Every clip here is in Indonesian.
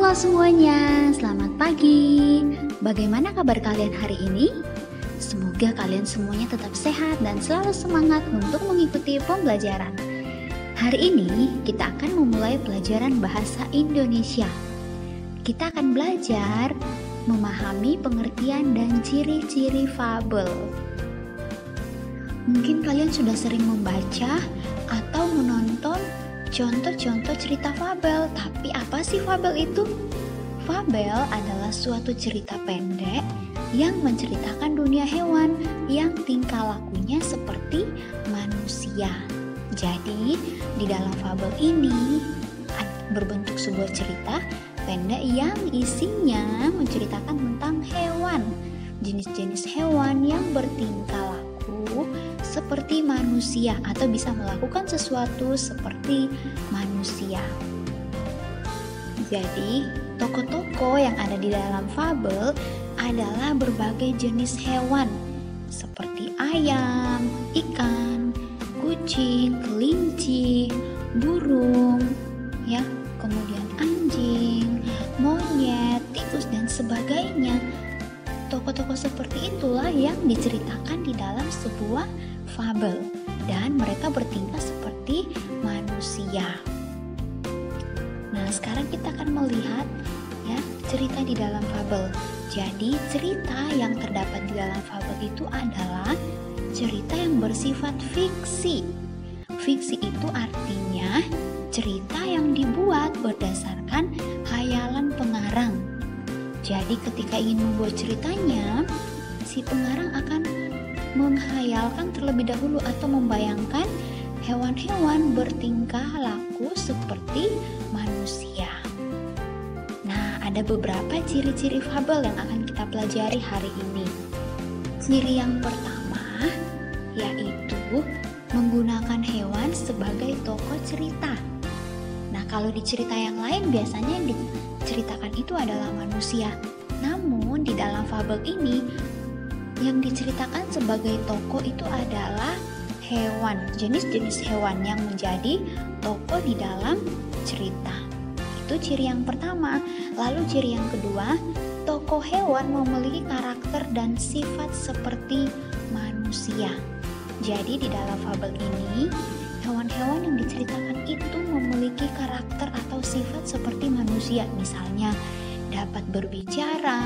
Halo semuanya, selamat pagi. Bagaimana kabar kalian hari ini? Semoga kalian semuanya tetap sehat dan selalu semangat untuk mengikuti pembelajaran. Hari ini kita akan memulai pelajaran bahasa Indonesia. Kita akan belajar memahami pengertian dan ciri-ciri fabel. Mungkin kalian sudah sering membaca atau menonton contoh-contoh cerita fabel, tapi apa sih fabel itu? Fabel adalah suatu cerita pendek yang menceritakan dunia hewan yang tingkah lakunya seperti manusia. Jadi, di dalam fabel ini berbentuk sebuah cerita pendek yang isinya menceritakan tentang hewan, jenis-jenis hewan yang bertingkah laku seperti manusia atau bisa melakukan sesuatu seperti manusia. Jadi, tokoh-tokoh yang ada di dalam fabel adalah berbagai jenis hewan seperti ayam, ikan, kucing, kelinci, burung, ya, kemudian anjing, monyet, tikus dan sebagainya. Tokoh-tokoh seperti itulah yang diceritakan di dalam sebuah fabel dan mereka bertingkah seperti manusia. Nah, sekarang kita akan melihat ya cerita di dalam fabel. Jadi, cerita yang terdapat di dalam fabel itu adalah cerita yang bersifat fiksi. Fiksi itu artinya cerita yang dibuat berdasarkan hayalan pengarang. Jadi ketika ingin membuat ceritanya, si pengarang akan menghayalkan terlebih dahulu atau membayangkan hewan-hewan bertingkah laku seperti manusia. Nah, ada beberapa ciri-ciri fabel yang akan kita pelajari hari ini. Ciri yang pertama yaitu menggunakan hewan sebagai tokoh cerita. Nah, kalau di cerita yang lain biasanya diceritakan itu adalah manusia. Namun di dalam fabel ini yang diceritakan sebagai tokoh itu adalah hewan, jenis-jenis hewan yang menjadi tokoh di dalam cerita. Itu ciri yang pertama. Lalu ciri yang kedua, tokoh hewan memiliki karakter dan sifat seperti manusia. Jadi di dalam fabel ini hewan-hewan yang diceritakan itu memiliki karakter atau sifat seperti manusia. Misalnya dapat berbicara,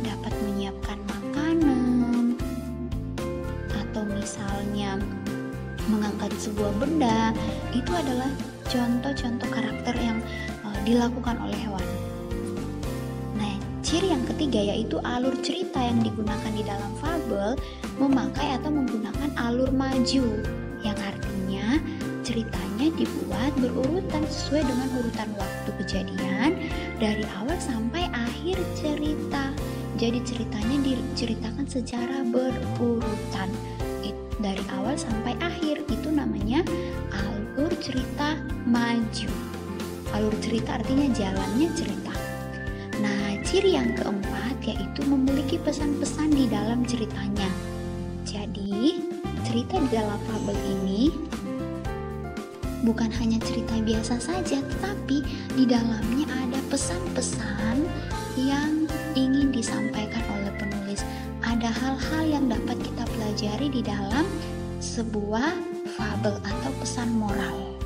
dapat menyiapkan makanan, atau misalnya mengangkat sebuah benda. Itu adalah contoh-contoh karakter yang dilakukan oleh hewan. Nah, ciri yang ketiga yaitu alur cerita yang digunakan di dalam fabel memakai atau menggunakan alur maju, yang artinya ceritanya dibuat berurutan sesuai dengan urutan waktu kejadian dari awal sampai akhir cerita. Jadi ceritanya diceritakan secara berurutan dari awal sampai akhir. Itu namanya alur cerita maju. Alur cerita artinya jalannya cerita. Nah, ciri yang keempat yaitu memiliki pesan-pesan di dalam ceritanya. Jadi, cerita di dalam fabel ini bukan hanya cerita biasa saja, tetapi di dalamnya ada pesan-pesan yang ingin disampaikan oleh penulis. Ada hal-hal yang dapat kita pelajari di dalam sebuah fabel atau pesan moral.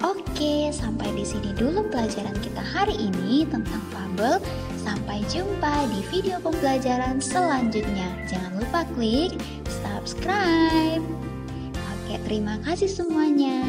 Oke, sampai di sini dulu pelajaran kita hari ini tentang fabel. Sampai jumpa di video pembelajaran selanjutnya. Jangan lupa klik subscribe. Oke, terima kasih semuanya.